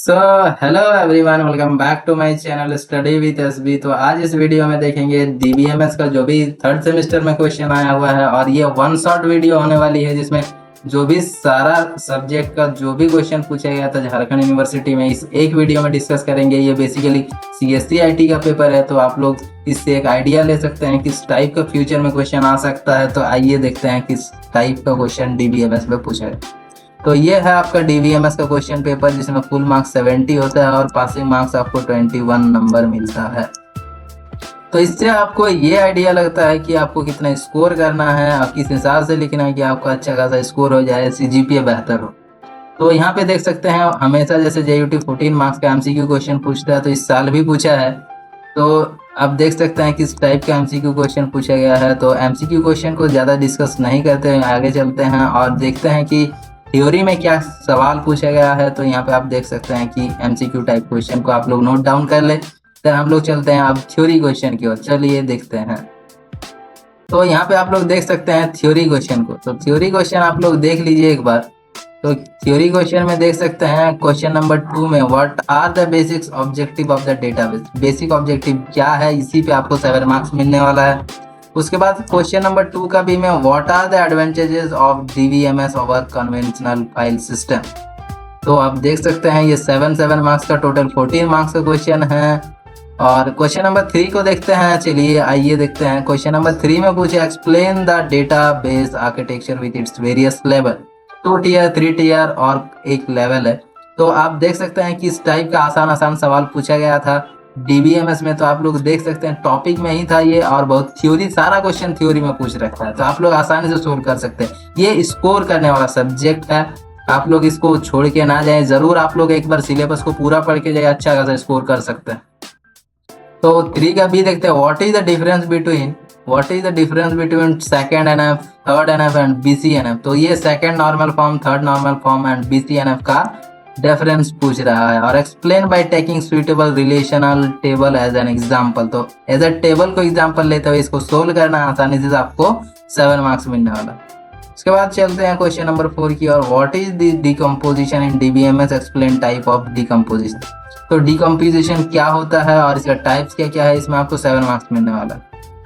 So hello everyone, welcome back to my channel study with SB. तो आज इस video में देखेंगे डीबीएमएस का जो भी थर्ड सेमेस्टर में क्वेश्चन आया हुआ है, और ये वन शॉट वीडियो होने वाली है जिसमें जो भी सारा सब्जेक्ट का जो भी क्वेश्चन पूछा गया था झारखंड यूनिवर्सिटी में, इस एक वीडियो में डिस्कस करेंगे। ये बेसिकली सीएससी आईटी का पेपर है, तो आप लोग इससे एक आइडिया ले सकते हैं किस टाइप का फ्यूचर में क्वेश्चन आ सकता है। तो आइए देखते हैं किस टाइप का क्वेश्चन डीबीएमएस में पूछा है। तो ये है आपका डीबीएमएस का क्वेश्चन पेपर, जिसमें फुल मार्क्स 70 होता है और पासिंग मार्क्स आपको 21 नंबर मिलता है। तो इससे आपको ये आइडिया लगता है कि आपको कितना स्कोर करना है और किस हिसाब से लिखना है कि आपका अच्छा खासा स्कोर हो जाए, सीजीपीए बेहतर हो। तो यहाँ पे देख सकते हैं, हमेशा जैसे जेयूटी 14 मार्क्स का एमसीक्यू क्वेश्चन पूछता है, तो इस साल भी पूछा है। तो अब देख सकते हैं किस टाइप का एमसीक्यू क्वेश्चन पूछा गया है। तो एमसीक्यू क्वेश्चन को ज़्यादा डिस्कस नहीं करते हैं, आगे चलते हैं और देखते हैं कि थ्योरी में क्या सवाल पूछा गया है। तो यहाँ पे आप देख सकते हैं कि एमसीक्यू टाइप क्वेश्चन को आप लोग नोट डाउन कर ले। फिर हम लोग चलते हैं अब थ्योरी क्वेश्चन की ओर, चलिए देखते हैं। तो यहाँ पे आप लोग देख सकते हैं थ्योरी क्वेश्चन को। तो थ्योरी क्वेश्चन आप लोग देख लीजिए एक बार। तो थ्योरी क्वेश्चन में देख सकते हैं क्वेश्चन नंबर 2 में what are the basics objective of the database. Basic objective क्या है, इसी पे आपको 7 मार्क्स मिलने वाला है। उसके बाद क्वेश्चन नंबर 2 का भी में what are the advantages of DBMS over conventional file system. तो आप देख सकते हैं ये 7 मार्क्स का टोटल 14 मार्क्स का क्वेश्चन है। और क्वेश्चन नंबर 3 को देखते हैं, चलिए आइए देखते हैं। क्वेश्चन नंबर 3 में पूछे explain the database architecture with its various level. 2 tier, 3 tier और एक लेवल है। तो आप देख सकते हैं कि इस टाइप का आसान सवाल पूछा गया था डीबीएमएस में। तो आप लोग देख सकते हैं टॉपिक में ही था ये, और बहुत थ्योरी, सारा क्वेश्चन थ्योरी में पूछ रखा है, तो आप लोग आसानी से सोल्व कर सकते हैं। ये स्कोर करने वाला सब्जेक्ट है, आप लोग इसको छोड़ के ना जाएं। जरूर आप लोग एक बार सिलेबस को पूरा पढ़ के जाए, अच्छा खासा स्कोर कर सकते हैं। तो 3 का भी देखते हैं, what is the difference between second NF, third NF and BC NF. तो ये second normal form, third normal form and BC NF का डिफरेंस पूछ रहा है। और explain by taking suitable relational table as an example. तो as a table को example लेते हुए इसको सोल्व करना, आसानी से आपको 7 मार्क्स मिलने वाला। उसके बाद चलते हैं क्वेश्चन नंबर 4 की और what is the decomposition in DBMS, explain type of decomposition. तो डिकम्पोजिशन क्या होता है और इसका टाइप्स क्या क्या है, इसमें आपको 7 मार्क्स मिलने वाला।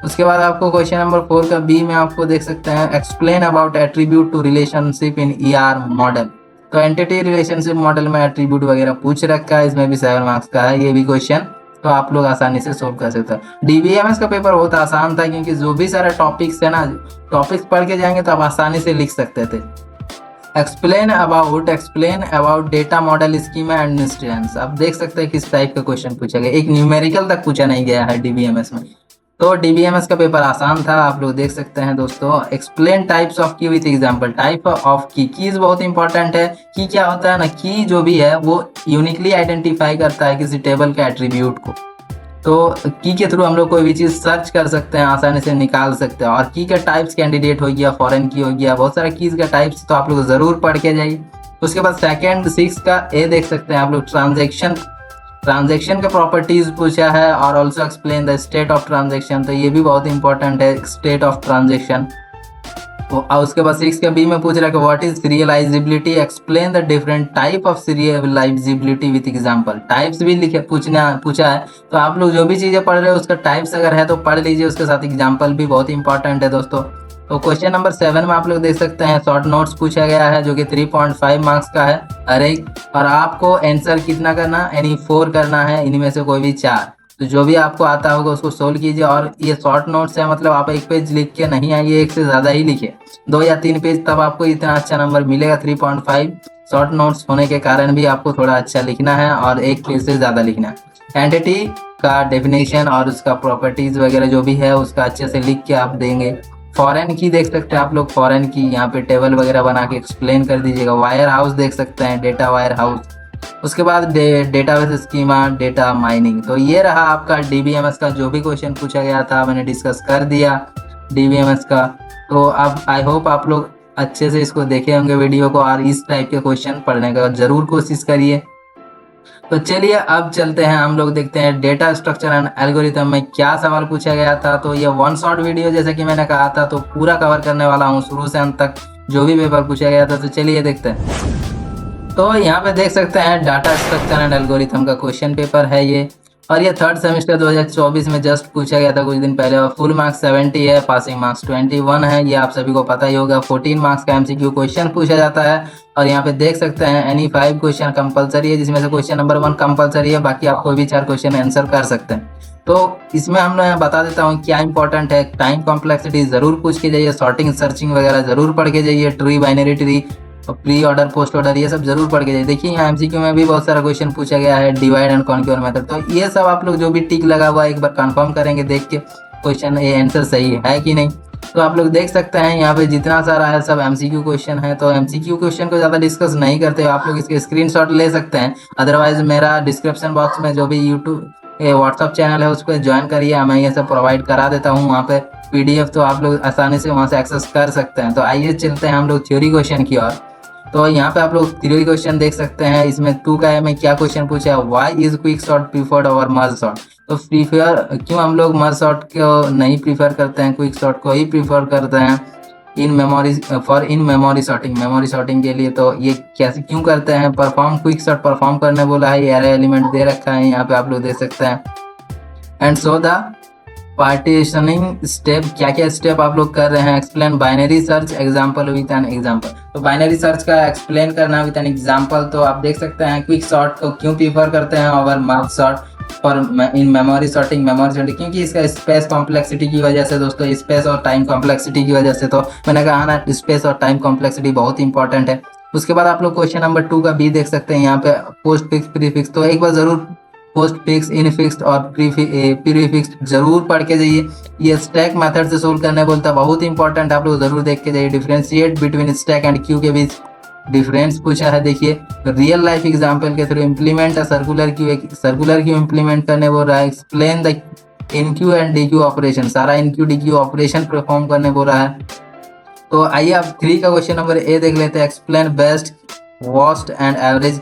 उसके बाद आपको क्वेश्चन नंबर 4 का बी में आपको देख सकते हैं explain about attribute to relationship in ER model. तो एंटिटी रिलेशनशिप मॉडल में एट्रीब्यूट वगैरह पूछ रखा है, इसमें भी 7 मार्क्स का है ये भी क्वेश्चन। तो आप लोग आसानी से सोल्व कर सकते हैं। डीबीएमएस का पेपर बहुत आसान था, क्योंकि जो भी सारे टॉपिक्स है ना, टॉपिक्स पढ़ के जाएंगे तो आप आसानी से लिख सकते थे। Explain about data model schema and instance. आप देख सकते हैं किस टाइप का क्वेश्चन पूछा गया, एक न्यूमेरिकल तक पूछा नहीं गया है डीबीएमएस में। तो डीबीएमएस का पेपर आसान था, आप लोग देख सकते हैं दोस्तों। एक्सप्लेन टाइप्स ऑफ की विद एग्जांपल। टाइप ऑफ की, कीज बहुत इंपॉर्टेंट है। की क्या होता है ना, की जो भी है वो यूनिकली आइडेंटिफाई करता है किसी टेबल के एट्रीब्यूट को। तो की के थ्रू हम लोग कोई भी चीज़ सर्च कर सकते हैं, आसानी से निकाल सकते हैं। और की का टाइप्स कैंडिडेट हो गया, फॉरेन की हो गया, बहुत सारे कीज का टाइप्स, तो आप लोग जरूर पढ़ के जाइए। उसके बाद सेकंड 6 का ए देख सकते हैं आप लोग, ट्रांजैक्शन का प्रॉपर्टीज पूछा है और also explain the state of transaction. तो ये भी बहुत इंपॉर्टेंट है, स्टेट ऑफ ट्रांजैक्शन। और उसके बाद 6 का बी में पूछ रहा है कि what is serializability, explain the different type of serializability with example. Types भी पूछा है, तो आप लोग जो भी चीजें पढ़ रहे हो उसका टाइप्स अगर है तो पढ़ लीजिए, उसके साथ एग्जांपल भी बहुत इंपॉर्टेंट है दोस्तों। तो क्वेश्चन नंबर 7 में आप लोग देख सकते हैं शॉर्ट नोट्स पूछा गया है, जो कि 3.5 मार्क्स का है हर एक। और आपको आंसर कितना करना, यानी 4 करना है, इनमें से कोई भी 4। तो जो भी आपको आता होगा उसको सोल्व कीजिए। और ये शॉर्ट नोट्स है, मतलब आप एक पेज लिख के नहीं आइए, एक से ज़्यादा ही लिखिए, 2 या 3 पेज, तब आपको इतना अच्छा नंबर मिलेगा। 3.5 शॉर्ट नोट्स होने के कारण भी आपको थोड़ा अच्छा लिखना है और एक पेज से ज़्यादा लिखना है। एंटिटी का डेफिनेशन और उसका प्रॉपर्टीज वगैरह जो भी है उसका अच्छे से लिख के आप देंगे। फॉरेन की देख सकते हैं आप लोग, फॉरेन की यहाँ पे टेबल वगैरह बना के एक्सप्लेन कर दीजिएगा। वायर हाउस देख सकते हैं, डेटा वायर हाउस। उसके बाद डेटाबेस स्कीमा, डेटा माइनिंग। तो ये रहा आपका डीबीएमएस का जो भी क्वेश्चन पूछा गया था, मैंने डिस्कस कर दिया डीबीएमएस का। तो अब आई होप आप लोग अच्छे से इसको देखे होंगे वीडियो को, और इस टाइप के क्वेश्चन पढ़ने का जरूर कोशिश करिए। तो चलिए अब चलते हैं, हम लोग देखते हैं डेटा स्ट्रक्चर एंड एल्गोरिथम में क्या सवाल पूछा गया था। तो ये 1 शॉट वीडियो जैसे कि मैंने कहा था, तो पूरा कवर करने वाला हूँ शुरू से अंत तक जो भी पेपर पूछा गया था। तो चलिए देखते हैं। तो यहाँ पे देख सकते हैं डाटा स्ट्रक्चर एंड एल्गोरिथम का क्वेश्चन पेपर है ये, और ये थर्ड सेमेस्टर 2024 में जस्ट पूछा गया था कुछ दिन पहले, और फुल मार्क्स 70 है, पासिंग मार्क्स 21 है, ये आप सभी को पता ही होगा। 14 मार्क्स का एमसीक्यू क्वेश्चन पूछा जाता है, और यहाँ पे देख सकते हैं एनी 5 क्वेश्चन कंपलसरी है, जिसमें से क्वेश्चन नंबर 1 कंपलसरी है, बाकी आप कोई भी 4 क्वेश्चन आंसर कर सकते हैं। तो इसमें हम बता देता हूँ क्या इंपॉर्टेंट है। टाइम कॉम्प्लेक्सिटी जरूर पूछ के जाइए, सॉर्टिंग सर्चिंग वगैरह जरूर पढ़ के जाइए, tree binary tree, pre order post order ये सब जरूर पढ़ के जाइए। देखिए यहाँ एमसीक्यू में भी बहुत सारा क्वेश्चन पूछा गया है, डिवाइड एंड कॉन्क्योर मेथड, तो ये सब आप लोग जो भी टिक लगा हुआ है एक बार कंफर्म करेंगे देख के क्वेश्चन ये आंसर सही है कि नहीं। तो आप लोग देख सकते हैं यहाँ पे जितना सारा है सब एमसीक्यू क्वेश्चन है, तो एमसीक्यू क्वेश्चन को ज़्यादा डिस्कस नहीं करते, आप लोग इसके स्क्रीनशॉट ले सकते हैं। अदरवाइज मेरा डिस्क्रिप्शन बॉक्स में जो भी यूट्यूब व्हाट्सअप चैनल है उस पर ज्वाइन करिए, मैं ये सब प्रोवाइड करा देता हूँ वहाँ पे पीडीएफ, तो आप लोग आसानी से वहाँ से एक्सेस कर सकते हैं। तो आइए चलते हैं हम लोग थ्योरी क्वेश्चन की ओर। तो यहाँ पे आप लोग थ्योरी क्वेश्चन देख सकते हैं, इसमें 2 का में क्या क्वेश्चन पूछा है, why is quick sort preferred over merge sort. तो प्रीफर क्यों हम लोग मर्ज सॉर्ट को नहीं प्रीफर करते हैं, क्विक सॉर्ट को ही प्रीफर करते हैं in memory sorting, memory sorting के लिए। तो ये कैसे क्यों करते हैं, परफॉर्म क्विक सॉर्ट परफॉर्म करने बोला है, एरे एलिमेंट दे रखा है यहाँ पे आप लोग देख सकते हैं। And so the partitioning step, क्या क्या स्टेप आप लोग कर रहे हैं, explain binary search example with an example. तो बाइनरी सर्च का एक्सप्लेन करना विद एन एग्जांपल, तो आप देख सकते हैं क्विक सॉर्ट को क्यों प्रीफर करते हैं over merge sort for in memory sorting, क्योंकि इसका स्पेस कॉम्प्लेक्सिटी की वजह से दोस्तों, स्पेस और टाइम कॉम्प्लेक्सिटी की वजह से। तो मैंने कहा ना स्पेस और टाइम कॉम्प्लेक्सिटी बहुत इंपॉर्टेंट है। उसके बाद आप लोग क्वेश्चन नंबर 2 का भी देख सकते हैं यहाँ पे, पोस्ट फिक्स प्री फिक्स, तो एक बार जरूर पोस्ट फिक्स, इन फिक्स और प्री फिक्स जरूर पढ़ के जाइए। ये स्टैक मेथड से सोल्व करने बोलता है, बहुत इंपॉर्टेंट, आप लोग जरूर देख के जाइए। Differentiate between stack and queue के बीच डिफरेंस पूछा है, देखिए रियल लाइफ एग्जांपल के through implement circular queue implement करने बोल रहा है। Explain the enqueue and dequeue operation, सारा enqueue dequeue operation perform करने बोल रहा है। तो आइए आप 3 का क्वेश्चन नंबर ए देख लेते हैं, explain best worst and average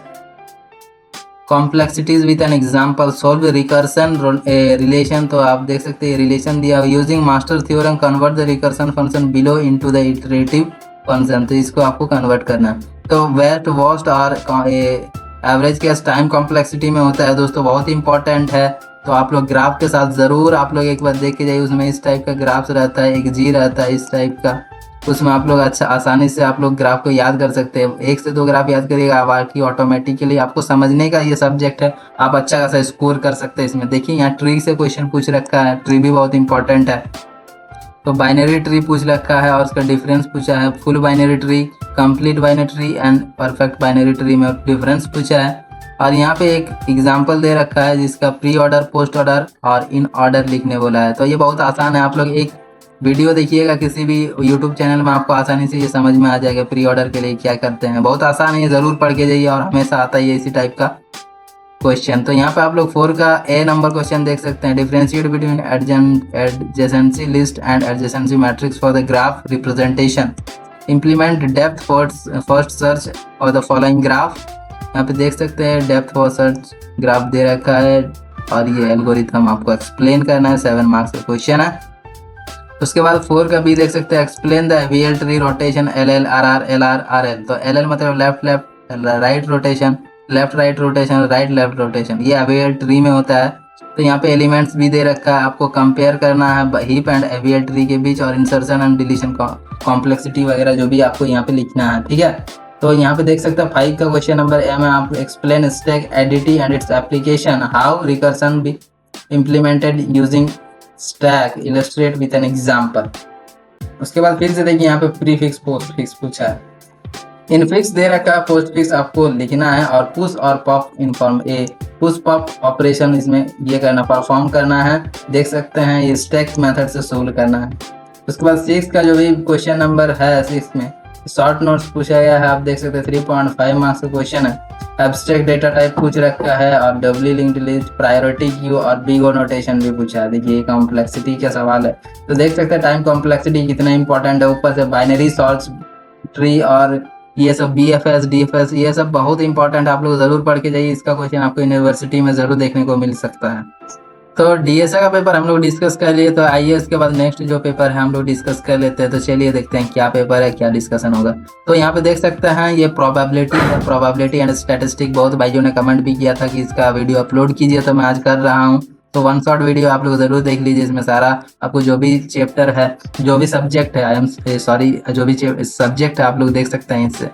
complexities with an example, solve recursion relation. तो आप देख सकते हैं रिलेशन दिया, using master theorem convert the recursion function below into the iterative function, तो इसको आपको कन्वर्ट करना है। तो वेस्ट वर्स्ट और एवरेज केस टाइम कॉम्प्लेक्सिटी में होता है दोस्तों, बहुत इंपॉर्टेंट है। तो आप लोग ग्राफ के साथ जरूर आप लोग एक बार देख के जाइए, उसमें इस टाइप का ग्राफ्स रहता है, एक जी रहता है इस टाइप का, उसमें आप लोग अच्छा आसानी से आप लोग ग्राफ को याद कर सकते हैं। 1 से 2 ग्राफ याद करिएगा, बाकी ऑटोमेटिकली आपको समझने का ये सब्जेक्ट है, आप अच्छा खासा स्कोर कर सकते हैं इसमें। देखिए यहाँ ट्री से क्वेश्चन पूछ रखा है, ट्री भी बहुत इंपॉर्टेंट है। तो बाइनरी ट्री पूछ रखा है और उसका डिफरेंस पूछा है, full binary tree, complete binary tree and perfect binary tree में डिफरेंस पूछा है। और यहाँ पे एक एग्जाम्पल दे रखा है जिसका प्री ऑर्डर, पोस्ट ऑर्डर और इन ऑर्डर लिखने बोला है। तो ये बहुत आसान है, आप लोग एक वीडियो देखिएगा किसी भी यूट्यूब चैनल में, आपको आसानी से ये समझ में आ जाएगा प्री ऑर्डर के लिए क्या करते हैं। बहुत आसान है, ये जरूर पढ़ के जाइए और हमेशा आता ही है इसी टाइप का क्वेश्चन। तो यहाँ पे आप लोग 4 का ए नंबर क्वेश्चन देख सकते हैं, differentiate between adjacency list and adjacency matrix for the graph representation, implement depth first search और द फॉलोइंग ग्राफ। यहाँ पे देख सकते हैं डेप्थ फर्स्ट सर्च ग्राफ दे रखा है, और ये एल्गोरिथम आपको एक्सप्लेन करना है, 7 मार्क्स का क्वेश्चन है। उसके बाद 4 का भी देख सकते हैं, explain the AVL tree rotation LL RR LR RL। तो LL मतलब left right rotation, left right rotation, right left rotation, ये एवियल ट्री में होता है। तो यहाँ पे एलिमेंट्स भी दे रखा है, आपको कंपेयर करना है हीप एंड एवियल ट्री के बीच, और इंसर्शन एंड डिलीशन कॉम्प्लेक्सिटी वगैरह जो भी आपको यहाँ पे लिखना है, ठीक है। तो यहाँ पे देख सकते हैं 5 का क्वेश्चन नंबर ए में आप explain stack ADT and its application, how recursion be implemented using stack, illustrate with an example. उसके बाद फिर से देखिए यहाँ पे प्री फिक्स पोस्ट फिक्स पूछा है, इन फिक्स दे रखा है, पोस्ट फिक्स आपको लिखना है, और पुश और पॉप पुश पॉप ऑपरेशन इसमें ये करना, परफॉर्म करना है। देख सकते हैं ये स्टैक मेथड से सोल्व करना है। उसके बाद 6 का जो भी क्वेश्चन नंबर है, 6 में शॉर्ट नोट्स पूछा गया है, आप देख सकते हैं 3.5 मार्क्स का क्वेश्चन है। एब्स्ट्रैक्ट डेटा टाइप पूछ रखा है, और W linked list, priority queue और बिग ओ नोटेशन भी पूछा है। देखिए कॉम्प्लेक्सिटी का सवाल है, तो देख सकते हैं टाइम कॉम्प्लेक्सिटी कितना इंपॉर्टेंट है। ऊपर से बाइनरी सॉर्ट ट्री और ये सब BFS DFS ये सब बहुत इंपॉर्टेंट, आप लोग जरूर पढ़ के जाइए, इसका क्वेश्चन आपको यूनिवर्सिटी में जरूर देखने को मिल सकता है। तो डीएसए का पेपर हम लोग डिस्कस कर लिए, तो आइए इसके बाद नेक्स्ट जो पेपर है हम लोग डिस्कस कर लेते हैं। तो चलिए देखते हैं क्या पेपर है, क्या डिस्कशन होगा। तो यहाँ पे देख सकते हैं ये प्रोबेबिलिटी है, प्रोबेबिलिटी एंड स्टैटिस्टिक। बहुत भाइयों ने कमेंट भी किया था कि इसका वीडियो अपलोड कीजिए, तो मैं आज कर रहा हूँ। तो वन शॉट वीडियो आप लोग जरूर देख लीजिए, इसमें सारा आपको जो भी चैप्टर है, जो भी सब्जेक्ट है, जो भी सब्जेक्ट है आप लोग देख सकते हैं इससे।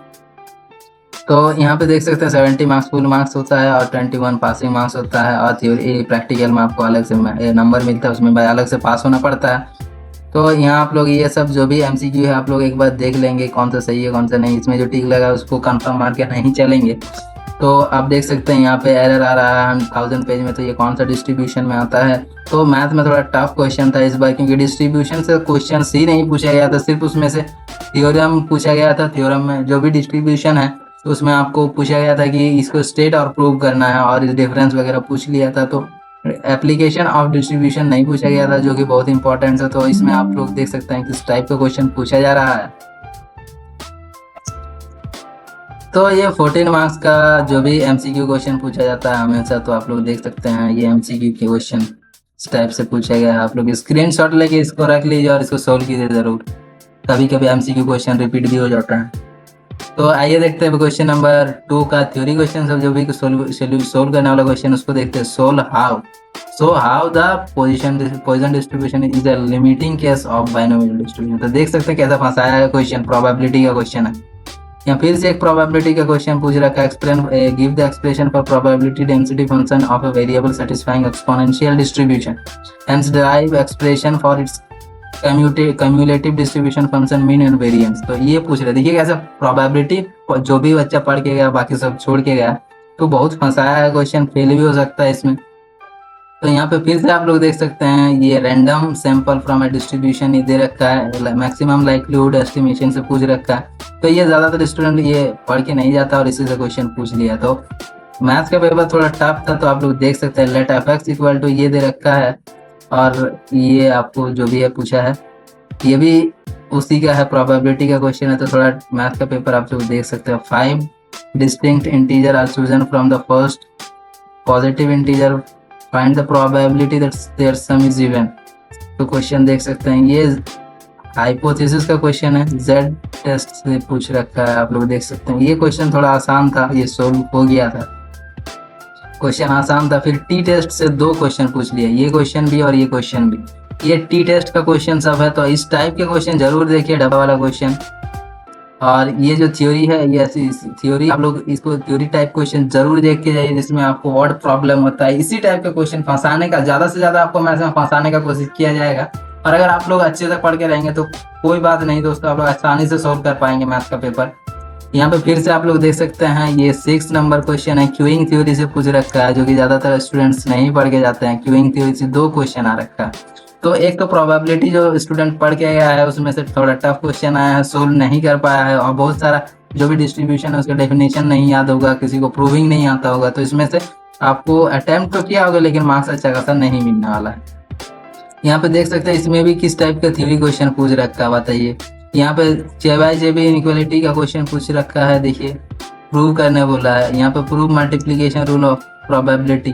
तो यहाँ पे देख सकते हैं 70 मार्क्स फुल मार्क्स होता है और 21 पासिंग मार्क्स होता है, और थ्योरी प्रैक्टिकल में आपको अलग से नंबर मिलता है, उसमें अलग से पास होना पड़ता है। तो यहाँ आप लोग ये सब जो भी एमसीक्यू है आप लोग एक बार देख लेंगे कौन सा सही है कौन सा नहीं। इसमें जो टिक लगा है उसको कंफर्म मार के नहीं चलेंगे। तो आप देख सकते हैं यहाँ पे एरर आ रहा है 1000 पेज में, तो ये कौन सा डिस्ट्रीब्यूशन में आता है। तो मैथ में थोड़ा टफ क्वेश्चन था इस बार, क्योंकि डिस्ट्रीब्यूशन से क्वेश्चन ही नहीं पूछा गया था, सिर्फ उसमें से थ्योरम पूछा गया था। थ्योरम में जो भी डिस्ट्रीब्यूशन है तो उसमें आपको पूछा गया था कि इसको स्टेट और प्रूव करना है, और इस डिफरेंस वगैरह पूछ लिया था। तो एप्लीकेशन ऑफ डिस्ट्रीब्यूशन नहीं पूछा गया था, जो कि बहुत इंपॉर्टेंट है। तो इसमें आप लोग देख सकते हैं किस टाइप का क्वेश्चन पूछा जा रहा है। तो ये 14 मार्क्स का जो भी एमसीक्यू क्वेश्चन पूछा जाता है हमेशा, तो आप लोग देख सकते हैं ये एमसीक्यू के क्वेश्चन इस टाइप से पूछा गया है। आप लोग स्क्रीनशॉट लेके इसको रख लीजिए और इसको सोल्व कीजिए जरूर, कभी कभी एमसीक्यू क्वेश्चन रिपीट भी हो जाता है। तो आइए देखते हैं क्वेश्चन नंबर 2 का थ्योरी क्वेश्चन, सब जो भी सोल्व करने वाला क्वेश्चन उसको देखते हैं। Solve how, so how the position distribution is a limiting case of binomial distribution. तो देख सकते हैं कैसा फंसाया है क्वेश्चन, प्रोबेबिलिटी का क्वेश्चन है। यहाँ फिर से एक प्रोबेबिलिटी का क्वेश्चन पूछ रखा है। Explain give the expression for probability density function of a variable satisfying exponential distribution, hence derive expression for its cumulative distribution function mean and variance. तो ये पूछ रहे, देखिए कैसे प्रोबेबिलिटी जो भी बच्चा पढ़ के गया बाकी सब छोड़ के गया, तो बहुत फंसाया है क्वेश्चन, फेल भी हो सकता है इसमें। तो यहाँ पे फिर से आप लोग देख सकते हैं ये random sample from A distribution ये दे रखा है, मैक्सिमम लाइक्लीहुड एस्टिमेशन से पूछ रखा है। तो ये ज्यादातर स्टूडेंट ये पढ़ के नहीं जाता और इसी से क्वेश्चन पूछ लिया। तो मैथ्स का पेपर थोड़ा टफ था, तो आप लोग देख सकते हैं let f x equal to ये दे रखा है, और ये आपको जो भी है पूछा है ये भी उसी का है, प्रोबेबिलिटी का क्वेश्चन है। तो थोड़ा मैथ का पेपर आप लोग देख सकते हैं। 5 distinct integer are chosen from the first positive integer, find the probability that their sum is even. तो क्वेश्चन देख सकते हैं ये हाइपोथेसिस का क्वेश्चन है, जेड टेस्ट से पूछ रखा है। आप लोग देख सकते हैं ये क्वेश्चन थोड़ा आसान था, ये सोल्व हो गया था, क्वेश्चन आसान था। फिर टी टेस्ट से 2 क्वेश्चन पूछ लिया, ये क्वेश्चन भी और ये क्वेश्चन भी। ये टी टेस्ट का क्वेश्चन सब है, तो इस टाइप के क्वेश्चन जरूर देखिए, डब्बा वाला क्वेश्चन। और ये जो थ्योरी है, ये थ्योरी आप लोग इसको थ्योरी टाइप क्वेश्चन जरूर देख के जाइए, जिसमें आपको वर्ड प्रॉब्लम होता है। इसी टाइप का क्वेश्चन फंसाने का ज्यादा से ज्यादा आपको मैथ्स में फंसाने का कोशिश किया जाएगा। और अगर आप लोग अच्छे से पढ़ के रहेंगे तो कोई बात नहीं दोस्तों, आप लोग आसानी से सोल्व कर पाएंगे मैथ्स का पेपर। यहाँ पे फिर से आप लोग देख सकते हैं ये 6 नंबर क्वेश्चन है, क्यूइंग थ्योरी से पूछ रखा है, जो कि ज्यादातर स्टूडेंट्स नहीं पढ़ के जाते हैं। क्यूइंग थ्योरी से 2 क्वेश्चन आ रखा है। तो एक तो प्रोबेबिलिटी जो स्टूडेंट पढ़ के गया है उसमें से थोड़ा टफ क्वेश्चन आया है, सोल्व नहीं कर पाया है, और बहुत सारा जो भी डिस्ट्रीब्यूशन है उसका डेफिनेशन नहीं याद होगा, किसी को प्रूविंग नहीं आता होगा। तो इसमें से आपको अटेम्प्ट तो किया होगा लेकिन मार्क्स अच्छा खासा नहीं मिलने वाला है। यहाँ पे देख सकते हैं इसमें भी किस टाइप का थ्योरी क्वेश्चन पूछ रखा है बताइए। यहाँ पे चेबी इनइक्वालिटी का क्वेश्चन पूछ रखा है, देखिए प्रूव करने बोला है। यहाँ पे prove multiplication rule of probability,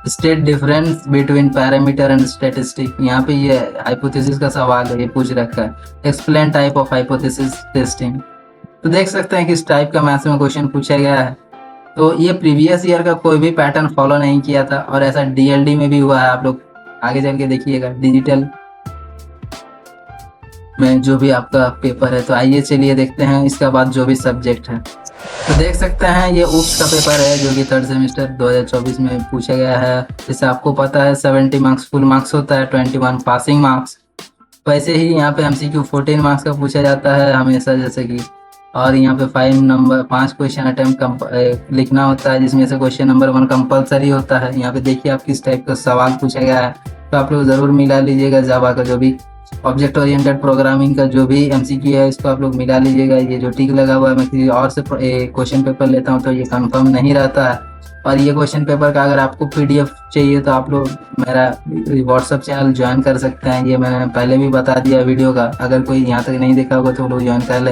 state difference between parameter and statistic. यहाँ पे ये हाइपोथेसिस का सवाल है, ये पूछ रखा है। Explain type of hypothesis testing. तो देख सकते हैं किस टाइप का मैथ्स में क्वेश्चन पूछा गया है। तो ये प्रीवियस ईयर का कोई भी पैटर्न फॉलो नहीं किया था, और ऐसा डीएलडी में भी हुआ है। आप लोग आगे चल के देखिएगा डिजिटल में जो भी आपका पेपर है। तो आइए चलिए देखते हैं इसका बाद जो भी सब्जेक्ट है। तो देख सकते हैं ये UPS का पेपर है, जो कि 3rd सेमेस्टर 2024 में पूछा गया है। जैसे आपको पता है 70 मार्क्स फुल मार्क्स होता है, 21 पासिंग मार्क्स। वैसे ही यहाँ पे MCQ 14 मार्क्स का पूछा जाता है हमेशा, जैसे कि। और यहाँ पे 5 क्वेश्चन अटेम्प्ट लिखना होता है, जिसमें से क्वेश्चन नंबर 1 कंपलसरी होता है। यहाँ पे देखिए आप किस टाइप का सवाल पूछा गया है, तो आप लोग जरूर मिला लीजिएगा। जावा का जो भी ऑब्जेक्ट ओरिएंटेड प्रोग्रामिंग का जो भी MCQ है इसको आप लोग मिला लीजिएगा। ये जो टिक लगा हुआ है, मैं किसी और से क्वेश्चन पेपर लेता हूँ तो ये कंफर्म नहीं रहता है। और ये क्वेश्चन पेपर का अगर आपको PDF चाहिए तो आप लोग मेरा व्हाट्सअप चैनल ज्वाइन कर सकते हैं। ये मैंने पहले भी बता दिया वीडियो का, अगर कोई यहाँ तक नहीं देखा होगा तो लोग ज्वाइन कर ले,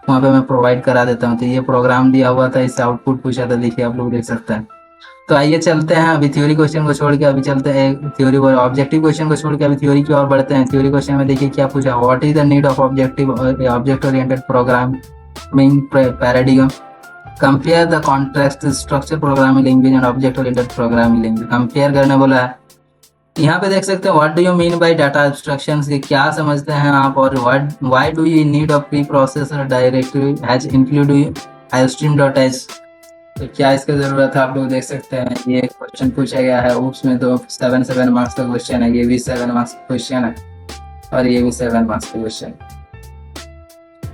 वहाँ पे मैं प्रोवाइड करा देता हूँ। तो ये प्रोग्राम दिया हुआ था, इससे आउटपुट पूछा था, देखिए आप लोग देख सकते हैं। तो आइए चलते हैं अभी थ्योरी क्वेश्चन को छोड़ के, अभी चलते हैं थ्योरी को, ऑब्जेक्टिव क्वेश्चन को छोड़ के अभी थ्योरी की ओर बढ़ते हैं। थ्योरी क्वेश्चन में देखिए क्या पूछा, what is the need of object oriented programming paradigm, compare the context structure programming language and object oriented programming language. Compare करने बोला है। यहाँ पे देख सकते हैं what do you mean bye data abstractions, के क्या समझते हैं आप, और why do you need a pre processor directory has include iostream dot H, तो क्या इसका जरूरत है, आप लोग देख सकते हैं। ये क्वेश्चन पूछा गया है उसमें, तो 7 मार्क्स का क्वेश्चन है, ये भी 7 मार्क्स का क्वेश्चन है और ये भी 7 मार्क्स का क्वेश्चन।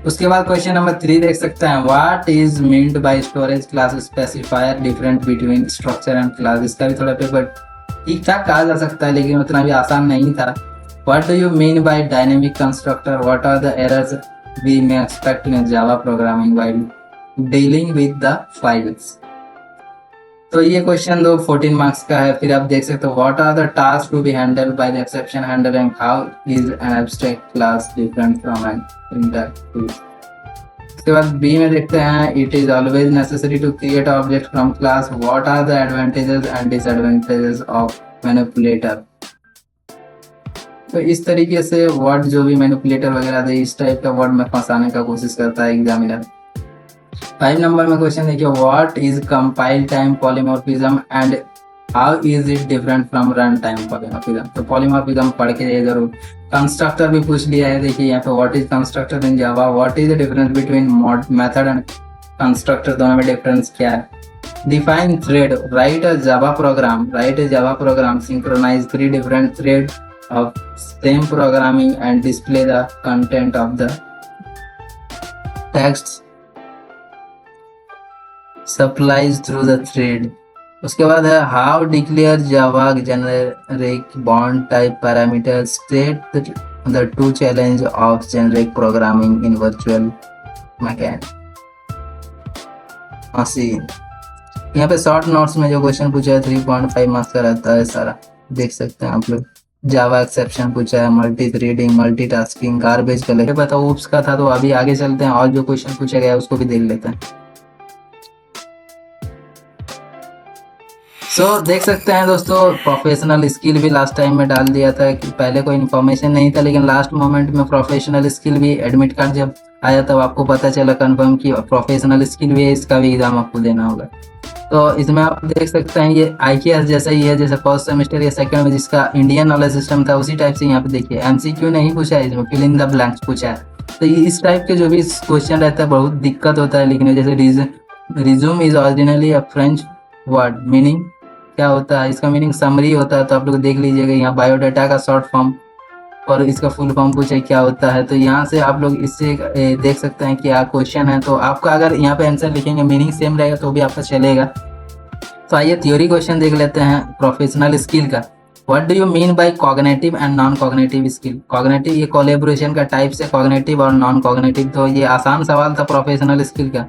उसके बाद क्वेश्चन नंबर 3 देख सकते हैं, what is meant by storage class specifier different between structure and class. इसका भी थोड़ा पेपर ठीक ठाक कहा जा सकता है लेकिन उतना भी आसान नहीं था। What do you mean by dynamic constructor, what are the errors we may expect in Java programming while dealing with the files. तो ये क्वेश्चन 14 मार्क्स का है। फिर आप देख सकते हो what are the task to be handled by the exception handling, how is an abstract class different from an interface. उसके बाद बी में देखते हैं, it is always necessary to create object from class, what are the advantages and disadvantages of manipulator. तो इस तरीके से word जो भी मैनिपुलेटर वगैरह दे, इस टाइप का वर्ड में फंसाने का कोशिश करता है एग्जामिनर। 5 नंबर में क्वेश्चन देखिए, what is compile time polymorphism and how is it different from run time polymorphism. तो पॉलीमॉर्फिज्म पढ़ के जाइए जरूर। कंस्ट्रक्टर भी पूछ लिया है, देखिए यहाँ पे what is constructor in Java, what is the difference between method and constructor, दोनों में डिफरेंस क्या है। Define thread, write a Java program synchronize 3 different thread of same programming and display the content of the text supplies through the thread। उसके बाद है how declare java generic bond type parameters, state the 2 challenge of generic programming in virtual machine। यहाँ पे short notes में जो question पूछा है 3.5 marks का रहता है सारा, देख सकते हैं आप लोग। जावा एक्सेप्शन पूछा है, multi threading, multitasking, garbage collect, पता ऊप्स का था। तो अभी आगे चलते हैं और जो क्वेश्चन पूछा गया है उसको भी देख लेते हैं। देख सकते हैं दोस्तों, प्रोफेशनल स्किल भी लास्ट टाइम में डाल दिया था कि पहले कोई इन्फॉर्मेशन नहीं था, लेकिन लास्ट मोमेंट में प्रोफेशनल स्किल भी, एडमिट कार्ड जब आया तब आपको पता चला कंफर्म कि प्रोफेशनल स्किल भी है, इसका भी एग्जाम आपको देना होगा। तो इसमें आप देख सकते हैं ये IKS जैसा ही है, जैसे फर्स्ट सेमेस्टर या सेकंड में जिसका इंडियन नॉलेज सिस्टम था उसी टाइप से यहाँ पे देखिए MCQ नहीं पूछा है, इसमें फिल इन द ब्लैंक्स पूछा है। तो इस टाइप के जो भी क्वेश्चन रहता है बहुत दिक्कत होता है लिखने, जैसे resume is originally a French word, meaning क्या होता है, इसका मीनिंग समरी होता है। तो आप लोग देख लीजिएगा, यहाँ बायोडाटा का शॉर्ट फॉर्म और इसका फुल फॉर्म पूछे क्या होता है। तो यहाँ से आप लोग इससे देख सकते हैं कि क्या क्वेश्चन है। तो आपका अगर यहाँ पे आंसर लिखेंगे मीनिंग सेम रहेगा तो भी आपका चलेगा। तो आइए थ्योरी क्वेश्चन देख लेते हैं प्रोफेशनल स्किल का। What do you mean bye cognitive and non cognitive skill. Cognitive ये कोलैबोरेशन का टाइप से, कॉग्निटिव और नॉन कॉग्निटिव। तो ये आसान सवाल था प्रोफेशनल स्किल का।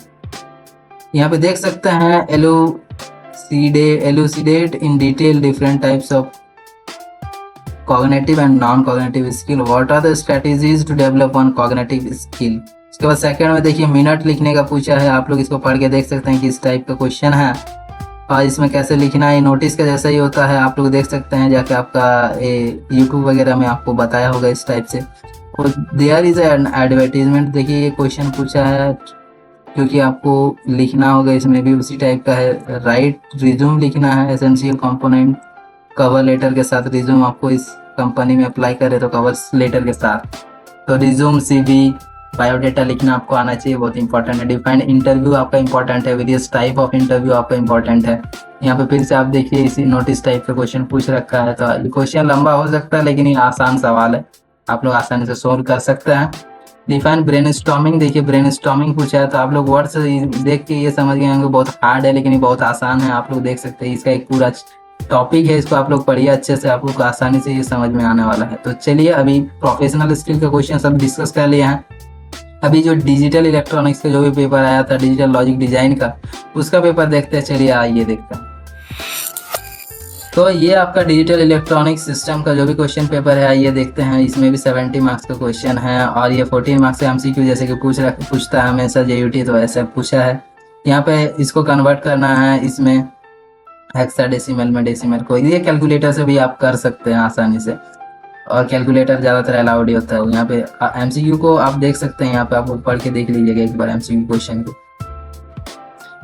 यहाँ पे देख सकते हैं elucidate in detail different types of cognitive and non-cognitive skill, what are the strategies to develop one cognitive skill। उसके बाद सेकंड में देखिए मिनट लिखने का पूछा है, आप लोग इसको पढ़ के देख सकते हैं कि इस टाइप का क्वेश्चन है और इसमें कैसे लिखना है, नोटिस का जैसा ही होता है, आप लोग देख सकते हैं जाके, आपका यूट्यूब वगैरह में आपको बताया होगा इस टाइप से। और देयर इज एन एडवर्टीजमेंट, देखिए ये क्वेश्चन पूछा है क्योंकि आपको लिखना होगा, इसमें भी उसी टाइप का है। राइट रिज्यूम लिखना है, एसेंशियल कंपोनेंट कवर लेटर के साथ। रिज्यूम आपको इस कंपनी में अप्लाई करे तो कवर लेटर के साथ। तो रिज्यूम, CV, बायोडाटा लिखना आपको आना चाहिए, बहुत इंपॉर्टेंट है। डिफाइंड इंटरव्यू आपका इंपॉर्टेंट है, वेरियस टाइप ऑफ इंटरव्यू आपका इंपॉर्टेंट है। यहाँ पे फिर से आप देखिए इसी नोटिस टाइप का क्वेश्चन पूछ रखा है। तो क्वेश्चन लंबा हो सकता है लेकिन ये आसान सवाल है, आप लोग आसानी से सोल्व कर सकते हैं। डिफाइन ब्रेनस्टॉर्मिंग, देखिए ब्रेनस्टॉर्मिंग पूछा है तो आप लोग वर्ड्स देख के ये समझ गए होंगे बहुत हार्ड है, लेकिन ये बहुत आसान है। आप लोग देख सकते हैं इसका एक पूरा टॉपिक है, इसको आप लोग पढ़िए अच्छे से, आप लोग को आसानी से ये समझ में आने वाला है। तो चलिए अभी प्रोफेशनल स्किल का क्वेश्चन सब डिस्कस कर लिए हैं। अभी जो डिजिटल इलेक्ट्रॉनिक्स का जो भी पेपर आया था, डिजिटल लॉजिक डिजाइन का, उसका पेपर देखते हैं। चलिए आइए देखते हैं। तो ये आपका डिजिटल इलेक्ट्रॉनिक सिस्टम का जो भी क्वेश्चन पेपर है ये देखते हैं। इसमें भी 70 मार्क्स का क्वेश्चन है और ये 14 मार्क्स का MCQ जैसे कि पूछता है हमेशा JUT, तो ऐसा पूछा है। यहाँ पे इसको कन्वर्ट करना है इसमें हेक्साडेसिमल में डेसिमल को ये कैलकुलेटर से भी आप कर सकते हैं आसानी से, और कैलकुलेटर ज़्यादातर अलाउड ही होता है। यहाँ पे एमसीक्यू को आप देख सकते हैं, यहाँ पे आप पढ़ के देख लीजिएगा एक बार एमसीक्यू क्वेश्चन को।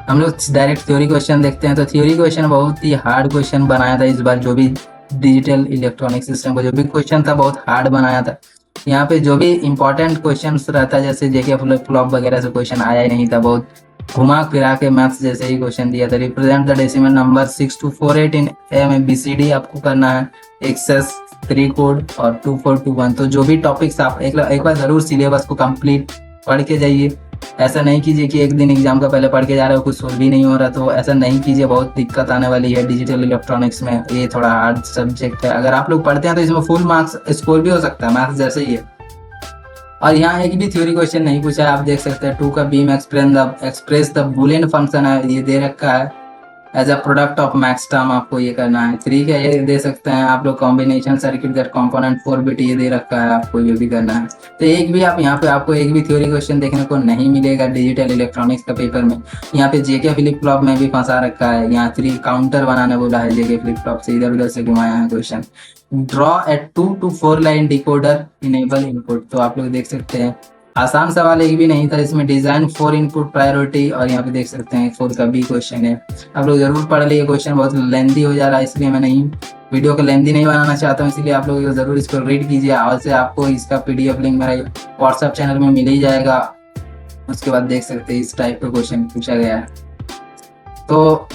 हम लोग डायरेक्ट थ्योरी क्वेश्चन देखते हैं। तो थ्योरी क्वेश्चन बहुत ही हार्ड क्वेश्चन बनाया था इस बार, जो भी डिजिटल इलेक्ट्रॉनिक सिस्टम का जो भी क्वेश्चन था बहुत हार्ड बनाया था। यहाँ पे जो भी इंपॉर्टेंट क्वेश्चन रहता है, जैसे जेके फ्लॉप वगैरह से क्वेश्चन आया ही नहीं था, बहुत घुमा फिरा के मैथ्स जैसे ही क्वेश्चन दिया था। Represent the decimal number 6248 in ABCD आपको करना है, एक्सेस 3 कोड और 2421। तो जो भी टॉपिक्स आप एक बार जरूर सिलेबस को कंप्लीट पढ़ के जाइए। ऐसा नहीं कीजिए कि एक दिन एग्जाम का पहले पढ़ के जा रहे हो, कुछ सोल्व भी नहीं हो रहा, तो ऐसा नहीं कीजिए, बहुत दिक्कत आने वाली है डिजिटल इलेक्ट्रॉनिक्स में। ये थोड़ा हार्ड सब्जेक्ट है, अगर आप लोग पढ़ते हैं तो इसमें फुल मार्क्स स्कोर भी हो सकता है, मैथ्स जैसे ही है। और यहाँ एक भी थ्योरी क्वेश्चन नहीं पूछा है, आप देख सकते हैं 2 का बीम एक्सप्रेस द बुलियन फंक्शन है, ये दे रखा है as a product of max term, आपको ये करना है। 3 का ये दे सकते हैं आप लोग combination circuit that component 4 bit, ये दे रखा है, आपको ये भी करना है। तो एक भी आप यहाँ पे आपको एक भी थ्योरी क्वेश्चन देखने को नहीं मिलेगा डिजिटल इलेक्ट्रॉनिक्स का पेपर में। यहाँ पे जेके फ्लिप फ्लॉप में भी फंसा रखा है, यहाँ 3 काउंटर बनाने बोला है, जेके फ्लिप फ्लॉप से इधर उधर से घुमाया है question. Draw at 2 to 4 line decoder enable input, तो आप लोग देख सकते हैं आसान सवाल एक भी नहीं था इसमें। डिजाइन 4 इनपुट प्रायोरिटी, और यहाँ पे देख सकते हैं 4 का बी क्वेश्चन है, आप लोग जरूर पढ़ लिए। क्वेश्चन बहुत लेंथी हो जा रहा है, इसलिए मैं नहीं वीडियो को लेंथी नहीं बनाना चाहता हूँ, इसलिए आप लोग जरूर इसको रीड कीजिए। और से आपको इसका PDF लिंक मेरा व्हाट्सएप चैनल में मिल ही जाएगा। उसके बाद देख सकते हैं इस टाइप का क्वेश्चन पूछा गया है। तो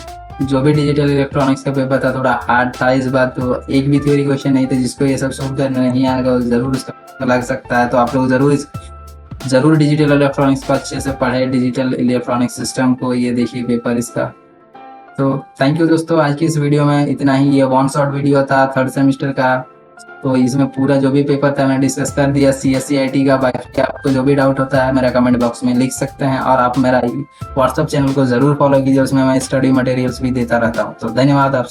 जो भी डिजिटल इलेक्ट्रॉनिक्स का पेपर था थोड़ा हार्ड था इस बार, तो एक भी थ्योरी क्वेश्चन नहीं था। जिसको ये सब सोल्व करना नहीं आएगा जरूर इसका लग सकता है, तो आप लोग जरूर डिजिटल इलेक्ट्रॉनिक्स को अच्छे से पढ़े, डिजिटल इलेक्ट्रॉनिक सिस्टम को, ये देखिए पेपर इसका। तो थैंक यू दोस्तों, आज की इस वीडियो में इतना ही। ये 1 शॉट वीडियो था 3rd सेमेस्टर का, तो इसमें पूरा जो भी पेपर था मैं डिस्कस कर दिया CSE/IT का। बाकी आपको जो भी डाउट होता है मेरा कमेंट बॉक्स में लिख सकते हैं, और आप मेरा व्हाट्सएप चैनल को जरूर फॉलो कीजिए, उसमें मैं स्टडी मटेरियल्स भी देता रहता हूँ। तो धन्यवाद आप